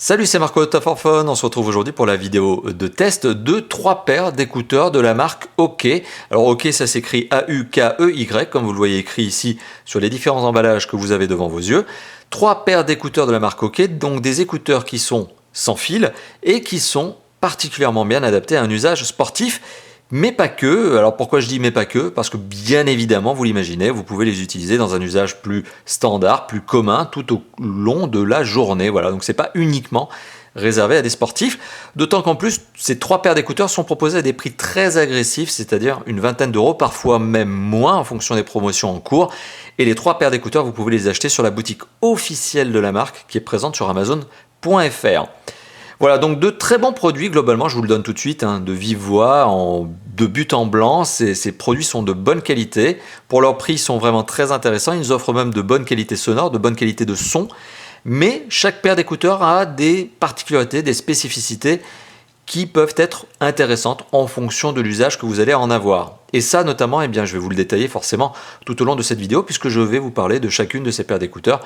Salut, c'est Marco de Top4Fun. On se retrouve aujourd'hui pour la vidéo de test de 3 paires d'écouteurs de la marque OK. Alors OK, ça s'écrit A-U-K-E-Y, comme vous le voyez écrit ici sur les différents emballages que vous avez devant vos yeux. 3 paires d'écouteurs de la marque OK, donc des écouteurs qui sont sans fil et qui sont particulièrement bien adaptés à un usage sportif. Mais pas que. Alors pourquoi je dis mais pas que? Parce que bien évidemment, vous l'imaginez, vous pouvez les utiliser dans un usage plus standard, plus commun, tout au long de la journée. Voilà, donc c'est pas uniquement réservé à des sportifs. D'autant qu'en plus, ces 3 paires d'écouteurs sont proposées à des prix très agressifs, c'est-à-dire une vingtaine d'euros, parfois même moins en fonction des promotions en cours. Et les 3 paires d'écouteurs, vous pouvez les acheter sur la boutique officielle de la marque qui est présente sur Amazon.fr. Voilà, donc de très bons produits, globalement, je vous le donne tout de suite, de vive voix, de but en blanc. Ces produits sont de bonne qualité. Pour leur prix, ils sont vraiment très intéressants. Ils nous offrent même de bonne qualité sonore, de bonne qualité de son. Mais chaque paire d'écouteurs a des particularités, des spécificités qui peuvent être intéressantes en fonction de l'usage que vous allez en avoir. Et ça, notamment, je vais vous le détailler forcément tout au long de cette vidéo, puisque je vais vous parler de chacune de ces paires d'écouteurs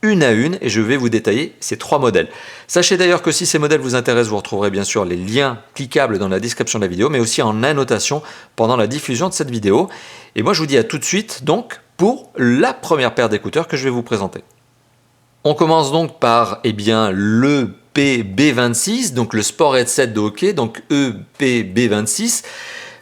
une à une, et je vais vous détailler ces 3 modèles. Sachez d'ailleurs que si ces modèles vous intéressent, vous retrouverez bien sûr les liens cliquables dans la description de la vidéo, mais aussi en annotation pendant la diffusion de cette vidéo. Et moi je vous dis à tout de suite donc pour la première paire d'écouteurs que je vais vous présenter. On commence donc par le EPB26, donc le Sport Headset de OK, donc EPB26.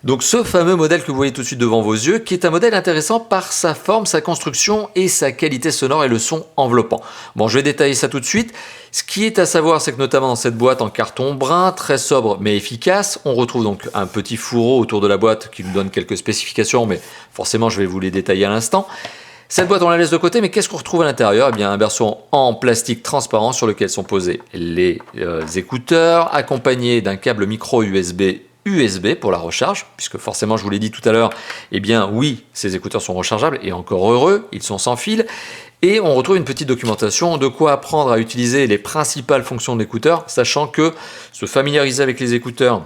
Donc ce fameux modèle que vous voyez tout de suite devant vos yeux, qui est un modèle intéressant par sa forme, sa construction et sa qualité sonore et le son enveloppant. Bon, je vais détailler ça tout de suite. Ce qui est à savoir, c'est que notamment dans cette boîte en carton brun, très sobre mais efficace, on retrouve donc un petit fourreau autour de la boîte qui nous donne quelques spécifications, mais forcément je vais vous les détailler à l'instant. Cette boîte, on la laisse de côté, mais qu'est-ce qu'on retrouve à l'intérieur? Un berceau en plastique transparent sur lequel sont posés les écouteurs, accompagnés d'un câble micro USB pour la recharge, puisque forcément je vous l'ai dit tout à l'heure, oui, ces écouteurs sont rechargeables, et encore heureux, ils sont sans fil, et on retrouve une petite documentation de quoi apprendre à utiliser les principales fonctions de l'écouteur, sachant que se familiariser avec les écouteurs,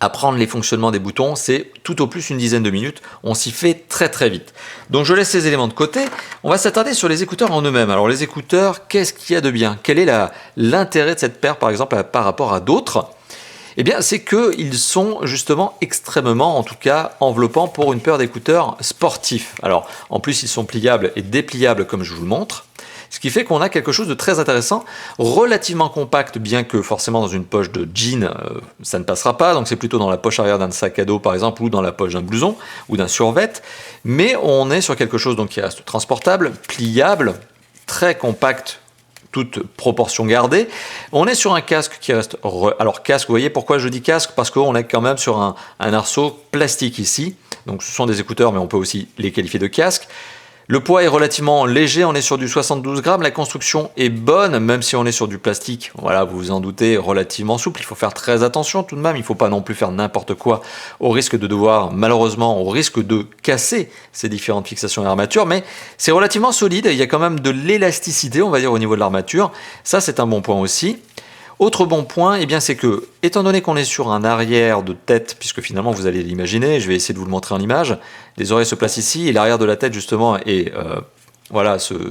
apprendre les fonctionnements des boutons, c'est tout au plus une dizaine de minutes, on s'y fait très très vite. Donc je laisse ces éléments de côté, on va s'attarder sur les écouteurs en eux-mêmes. Alors les écouteurs, qu'est-ce qu'il y a de bien? Quel est l'intérêt de cette paire par exemple par rapport à d'autres? C'est qu'ils sont justement extrêmement, en tout cas, enveloppants pour une paire d'écouteurs sportifs. Alors, en plus, ils sont pliables et dépliables comme je vous le montre. Ce qui fait qu'on a quelque chose de très intéressant, relativement compact, bien que forcément dans une poche de jean, ça ne passera pas. Donc c'est plutôt dans la poche arrière d'un sac à dos, par exemple, ou dans la poche d'un blouson ou d'un survêt. Mais on est sur quelque chose donc, qui reste transportable, pliable, très compact, toute proportion gardée. On est sur un casque qui reste... Alors casque, vous voyez pourquoi je dis casque? Parce qu'on est quand même sur un arceau plastique ici. Donc ce sont des écouteurs, mais on peut aussi les qualifier de casque. Le poids est relativement léger, on est sur du 72 grammes. La construction est bonne, même si on est sur du plastique. Voilà, vous vous en doutez, relativement souple. Il faut faire très attention tout de même. Il ne faut pas non plus faire n'importe quoi au risque de devoir, malheureusement, au risque de casser ces différentes fixations et armatures. Mais c'est relativement solide. Il y a quand même de l'élasticité, on va dire, au niveau de l'armature. Ça, c'est un bon point aussi. Autre bon point, c'est que, étant donné qu'on est sur un arrière de tête, puisque finalement vous allez l'imaginer, je vais essayer de vous le montrer en image, les oreilles se placent ici, et l'arrière de la tête justement est...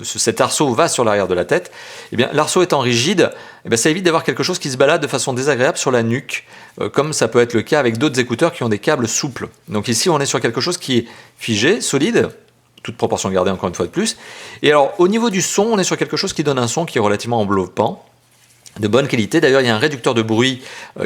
cet arceau va sur l'arrière de la tête, l'arceau étant rigide, ça évite d'avoir quelque chose qui se balade de façon désagréable sur la nuque, comme ça peut être le cas avec d'autres écouteurs qui ont des câbles souples. Donc ici on est sur quelque chose qui est figé, solide, toute proportion gardée encore une fois de plus. Et alors au niveau du son, on est sur quelque chose qui donne un son qui est relativement enveloppant, de bonne qualité. D'ailleurs, il y a un réducteur de bruit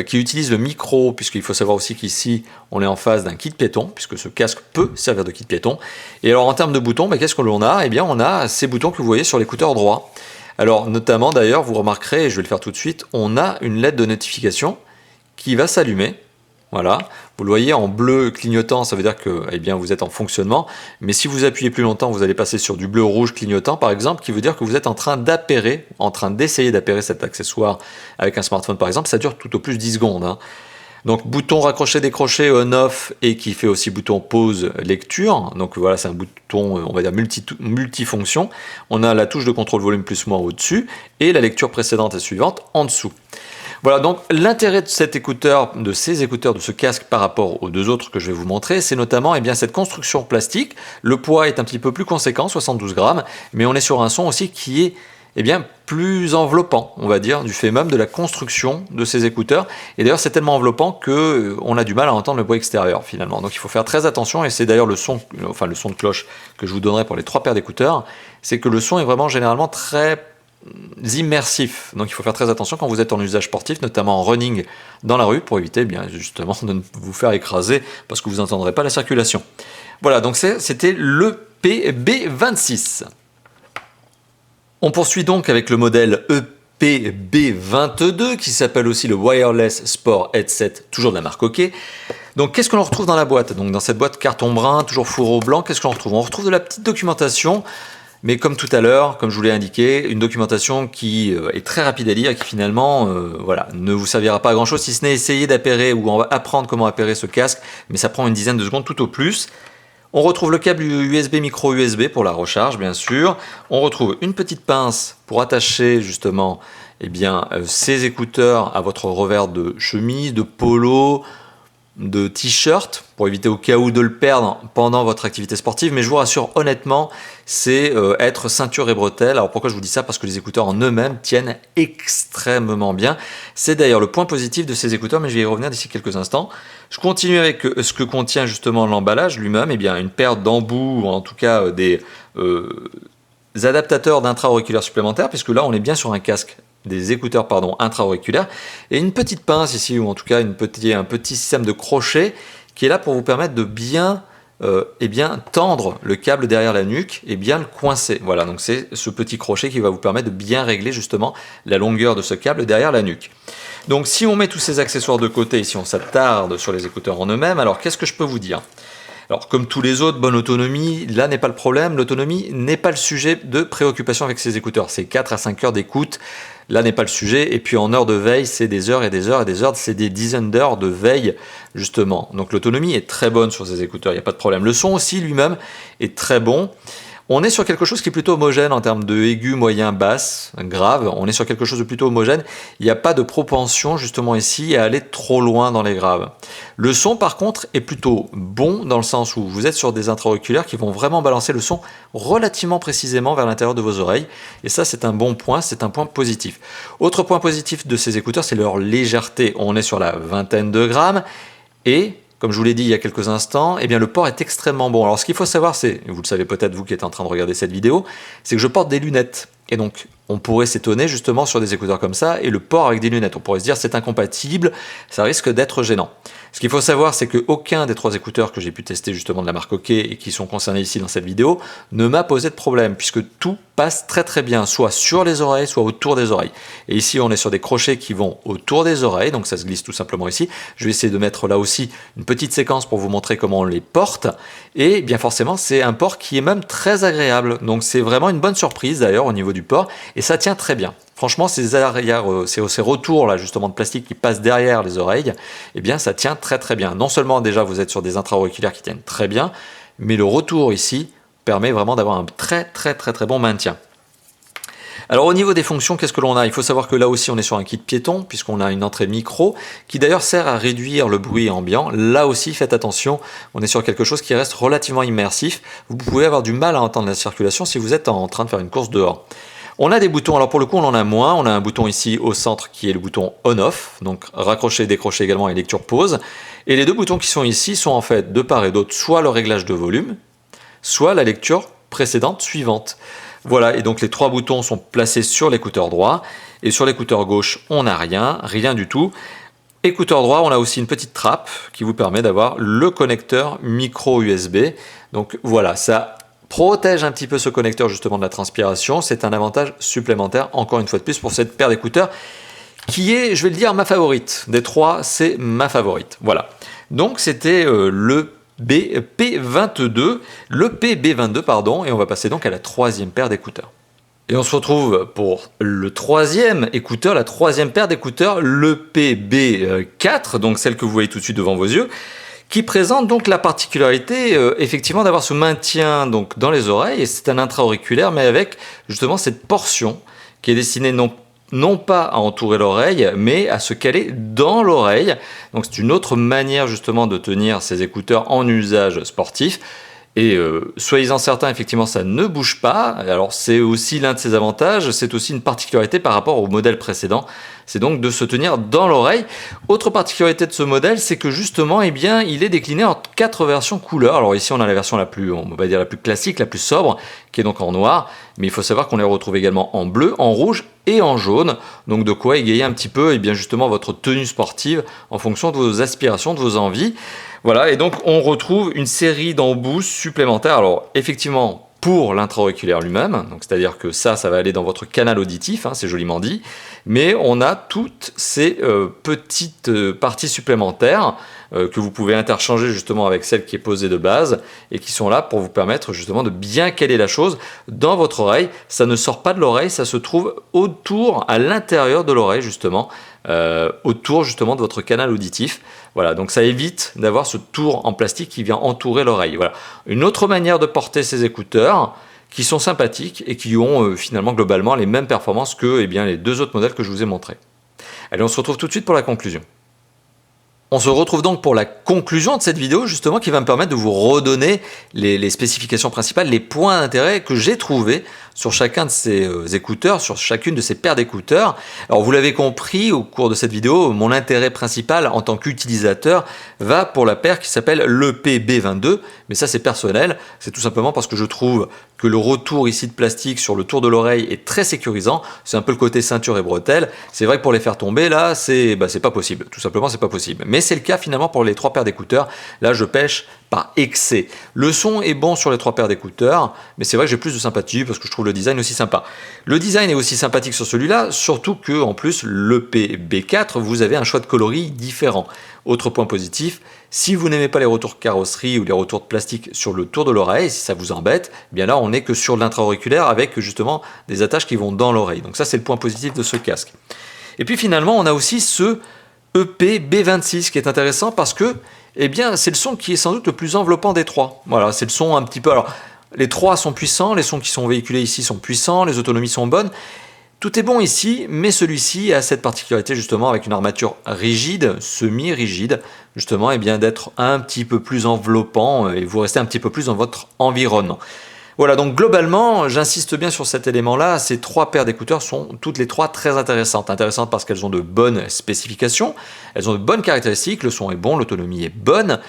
qui utilise le micro, puisqu'il faut savoir aussi qu'ici, on est en face d'un kit piéton, puisque ce casque peut servir de kit piéton. Et alors, en termes de boutons, qu'est-ce que l'on a? On a ces boutons que vous voyez sur l'écouteur droit. Alors, notamment, d'ailleurs, vous remarquerez, et je vais le faire tout de suite, on a une LED de notification qui va s'allumer. Voilà, vous le voyez en bleu clignotant, ça veut dire que vous êtes en fonctionnement. Mais si vous appuyez plus longtemps, vous allez passer sur du bleu rouge clignotant, par exemple, qui veut dire que vous êtes en train d'appairer, en train d'essayer d'appairer cet accessoire avec un smartphone, par exemple. Ça dure tout au plus 10 secondes. Donc bouton raccroché décroché on-off et qui fait aussi bouton pause lecture. Donc voilà, c'est un bouton, on va dire multifonction. On a la touche de contrôle volume plus moins au-dessus et la lecture précédente et suivante en dessous. Voilà, donc l'intérêt de cet écouteur, de ce casque par rapport aux deux autres que je vais vous montrer, c'est notamment cette construction plastique. Le poids est un petit peu plus conséquent, 72 grammes, mais on est sur un son aussi qui est eh bien, plus enveloppant, on va dire, du fait même de la construction de ces écouteurs. Et d'ailleurs, c'est tellement enveloppant que on a du mal à entendre le bruit extérieur finalement. Donc il faut faire très attention, et c'est d'ailleurs le son de cloche que je vous donnerai pour les 3 paires d'écouteurs, c'est que le son est vraiment généralement très immersif. Donc il faut faire très attention quand vous êtes en usage sportif, notamment en running dans la rue, pour éviter bien justement de ne vous faire écraser parce que vous n'entendrez pas la circulation. Voilà, donc c'était le EPB26. On poursuit donc avec le modèle EPB22 qui s'appelle aussi le Wireless Sport Headset, toujours de la marque OK. Donc qu'est-ce que l'on retrouve dans la boîte? Donc dans cette boîte carton brun, toujours fourreau blanc, qu'est-ce qu'on retrouve? On retrouve de la petite documentation, mais comme tout à l'heure, comme je vous l'ai indiqué, une documentation qui est très rapide à lire et qui finalement voilà, ne vous servira pas à grand chose, si ce n'est essayer d'appairer ou apprendre comment appairer ce casque, mais ça prend une dizaine de secondes tout au plus. On retrouve le câble USB micro USB pour la recharge, bien sûr. On retrouve une petite pince pour attacher justement ces écouteurs à votre revers de chemise, de polo, de t-shirt, pour éviter au cas où de le perdre pendant votre activité sportive. Mais je vous rassure, honnêtement, c'est être ceinture et bretelles. Alors pourquoi je vous dis ça? Parce que les écouteurs en eux-mêmes tiennent extrêmement bien. C'est d'ailleurs le point positif de ces écouteurs, mais je vais y revenir d'ici quelques instants. Je continue avec ce que contient justement l'emballage lui-même. Eh bien, une paire d'embouts, ou en tout cas des adaptateurs d'intra-auriculaires supplémentaires, puisque là on est bien sur un casque, des écouteurs intra-auriculaires, et une petite pince ici, ou en tout cas un petit système de crochet qui est là pour vous permettre de bien tendre le câble derrière la nuque et bien le coincer. Voilà, donc c'est ce petit crochet qui va vous permettre de bien régler justement la longueur de ce câble derrière la nuque. Donc si on met tous ces accessoires de côté, si on s'attarde sur les écouteurs en eux-mêmes, alors qu'est-ce que je peux vous dire? Alors comme tous les autres, bonne autonomie, là n'est pas le problème, l'autonomie n'est pas le sujet de préoccupation avec ces écouteurs, c'est 4 à 5 heures d'écoute, là n'est pas le sujet, et puis en heure de veille, c'est des heures et des heures et des heures, c'est des dizaines d'heures de veille justement. Donc l'autonomie est très bonne sur ces écouteurs, il n'y a pas de problème. Le son aussi lui-même est très bon. On est sur quelque chose qui est plutôt homogène en termes de aigu, moyen, basse, grave. On est sur quelque chose de plutôt homogène. Il n'y a pas de propension justement ici à aller trop loin dans les graves. Le son par contre est plutôt bon dans le sens où vous êtes sur des intra-auriculaires qui vont vraiment balancer le son relativement précisément vers l'intérieur de vos oreilles. Et ça c'est un bon point, c'est un point positif. Autre point positif de ces écouteurs, c'est leur légèreté. On est sur la vingtaine de grammes et comme je vous l'ai dit il y a quelques instants, eh bien le port est extrêmement bon. Alors ce qu'il faut savoir, c'est, vous le savez peut-être vous qui êtes en train de regarder cette vidéo, c'est que je porte des lunettes. Et donc on pourrait s'étonner justement sur des écouteurs comme ça, et le port avec des lunettes. On pourrait se dire c'est incompatible, ça risque d'être gênant. Ce qu'il faut savoir, c'est qu'aucun des 3 écouteurs que j'ai pu tester justement de la marque OK et qui sont concernés ici dans cette vidéo ne m'a posé de problème, puisque tout passe très très bien, soit sur les oreilles, soit autour des oreilles. Et ici on est sur des crochets qui vont autour des oreilles, donc ça se glisse tout simplement ici. Je vais essayer de mettre là aussi une petite séquence pour vous montrer comment on les porte. Et bien forcément c'est un port qui est même très agréable, donc c'est vraiment une bonne surprise d'ailleurs au niveau du port, et ça tient très bien. Franchement, ces retours là justement de plastique qui passent derrière les oreilles, eh bien ça tient très très bien. Non seulement déjà vous êtes sur des intra-auriculaires qui tiennent très bien, mais le retour ici permet vraiment d'avoir un très bon maintien. Alors au niveau des fonctions, qu'est-ce que l'on a? Il faut savoir que là aussi on est sur un kit piéton, puisqu'on a une entrée micro, qui d'ailleurs sert à réduire le bruit ambiant. Là aussi faites attention, on est sur quelque chose qui reste relativement immersif. Vous pouvez avoir du mal à entendre la circulation si vous êtes en train de faire une course dehors. On a des boutons, alors pour le coup on en a moins, on a un bouton ici au centre qui est le bouton on-off, donc raccrocher, décrocher également et lecture pause. Et les 2 boutons qui sont ici sont en fait de part et d'autre soit le réglage de volume, soit la lecture précédente suivante. Voilà, et donc les 3 boutons sont placés sur l'écouteur droit, et sur l'écouteur gauche on n'a rien du tout. Écouteur droit, on a aussi une petite trappe qui vous permet d'avoir le connecteur micro USB. Donc voilà, ça protège un petit peu ce connecteur justement de la transpiration. C'est un avantage supplémentaire, encore une fois de plus, pour cette paire d'écouteurs qui est, je vais le dire, ma favorite. Des 3, c'est ma favorite. Voilà. Donc c'était le P22, le PB22, pardon, et on va passer donc à la 3e paire d'écouteurs. Et on se retrouve pour le 3e écouteur, la 3e paire d'écouteurs, le PB4, donc celle que vous voyez tout de suite devant vos yeux, qui présente donc la particularité effectivement d'avoir ce maintien donc dans les oreilles, et c'est un intra-auriculaire mais avec justement cette portion qui est destinée non pas à entourer l'oreille mais à se caler dans l'oreille. Donc c'est une autre manière justement de tenir ces écouteurs en usage sportif. Et soyez-en certains, effectivement, ça ne bouge pas. Alors c'est aussi l'un de ses avantages, c'est aussi une particularité par rapport au modèle précédent, c'est donc de se tenir dans l'oreille. Autre particularité de ce modèle, c'est que justement, eh bien, il est décliné en 4 versions couleurs. Alors ici, on a la version la plus, on va dire la plus classique, la plus sobre, qui est donc en noir, mais il faut savoir qu'on les retrouve également en bleu, en rouge et en jaune, donc de quoi égayer un petit peu, eh bien, justement, votre tenue sportive en fonction de vos aspirations, de vos envies. Voilà, et donc on retrouve une série d'embouts supplémentaires. Alors effectivement, pour l'intra-auriculaire lui-même, donc c'est-à-dire que ça va aller dans votre canal auditif, hein, c'est joliment dit, mais on a toutes ces petites parties supplémentaires que vous pouvez interchanger justement avec celle qui est posée de base et qui sont là pour vous permettre justement de bien caler la chose dans votre oreille. Ça ne sort pas de l'oreille, ça se trouve autour, à l'intérieur de l'oreille justement, autour justement de votre canal auditif. Voilà, donc ça évite d'avoir ce tour en plastique qui vient entourer l'oreille. Voilà. Une autre manière de porter ces écouteurs qui sont sympathiques et qui ont finalement globalement les mêmes performances que les 2 autres modèles que je vous ai montrés. Allez, on se retrouve tout de suite pour la conclusion. On se retrouve donc pour la conclusion de cette vidéo justement qui va me permettre de vous redonner les spécifications principales, les points d'intérêt que j'ai trouvés sur chacun de ces écouteurs, sur chacune de ces paires d'écouteurs. Alors vous l'avez compris au cours de cette vidéo, mon intérêt principal en tant qu'utilisateur va pour la paire qui s'appelle l'EPB22, mais ça c'est personnel, c'est tout simplement parce que je trouve que le retour ici de plastique sur le tour de l'oreille est très sécurisant, c'est un peu le côté ceinture et bretelle, c'est vrai que pour les faire tomber là, c'est pas possible, tout simplement c'est pas possible. Mais c'est le cas finalement pour les 3 paires d'écouteurs, là je pêche par excès. Le son est bon sur les 3 paires d'écouteurs, mais c'est vrai que j'ai plus de sympathie parce que je trouve le design aussi sympa. Le design est aussi sympathique sur celui-là, surtout que en plus le PB4, vous avez un choix de coloris différent. Autre point positif, si vous n'aimez pas les retours carrosserie ou les retours de plastique sur le tour de l'oreille, si ça vous embête, eh bien là on n'est que sur l'intra-auriculaire avec justement des attaches qui vont dans l'oreille. Donc ça c'est le point positif de ce casque. Et puis finalement on a aussi ce EPB26 qui est intéressant parce que c'est le son qui est sans doute le plus enveloppant des 3. Voilà, c'est le son un petit peu... Alors, les 3 sont puissants, les sons qui sont véhiculés ici sont puissants, les autonomies sont bonnes. Tout est bon ici, mais celui-ci a cette particularité justement avec une armature rigide, semi-rigide, justement d'être un petit peu plus enveloppant et vous restez un petit peu plus dans votre environnement. Voilà, donc globalement, j'insiste bien sur cet élément-là, ces 3 paires d'écouteurs sont toutes les 3 très intéressantes. Intéressantes parce qu'elles ont de bonnes spécifications, elles ont de bonnes caractéristiques, le son est bon, l'autonomie est bonne,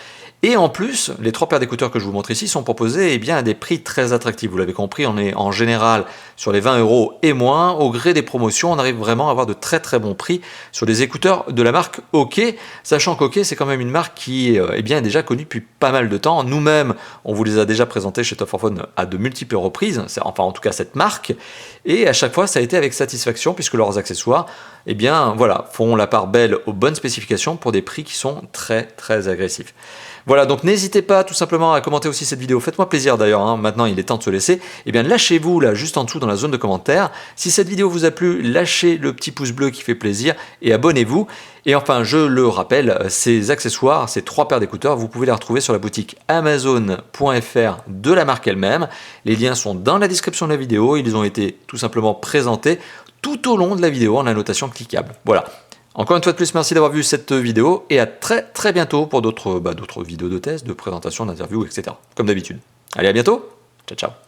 et en plus, les 3 paires d'écouteurs que je vous montre ici sont proposées à des prix très attractifs. Vous l'avez compris, on est en général sur les 20 € et moins. Au gré des promotions, on arrive vraiment à avoir de très très bons prix sur des écouteurs de la marque OK, sachant qu'OK c'est quand même une marque qui est déjà connue depuis pas mal de temps. Nous-mêmes, on vous les a déjà présentés chez Top 4 Phone à de multiples reprises, enfin en tout cas cette marque, et à chaque fois ça a été avec satisfaction puisque leurs accessoires font la part belle aux bonnes spécifications pour des prix qui sont très très agressifs. Voilà, donc n'hésitez pas tout simplement à commenter aussi cette vidéo, faites-moi plaisir d'ailleurs, hein, maintenant il est temps de se laisser, lâchez-vous là juste en dessous dans la zone de commentaires, si cette vidéo vous a plu, lâchez le petit pouce bleu qui fait plaisir et abonnez-vous, et enfin je le rappelle, ces accessoires, ces 3 paires d'écouteurs, vous pouvez les retrouver sur la boutique amazon.fr de la marque elle-même, les liens sont dans la description de la vidéo, ils ont été tout simplement présentés tout au long de la vidéo en annotation cliquable, voilà. Encore une fois de plus, merci d'avoir vu cette vidéo et à très très bientôt pour d'autres vidéos de tests, de présentation, d'interviews, etc. Comme d'habitude. Allez, à bientôt. Ciao, ciao.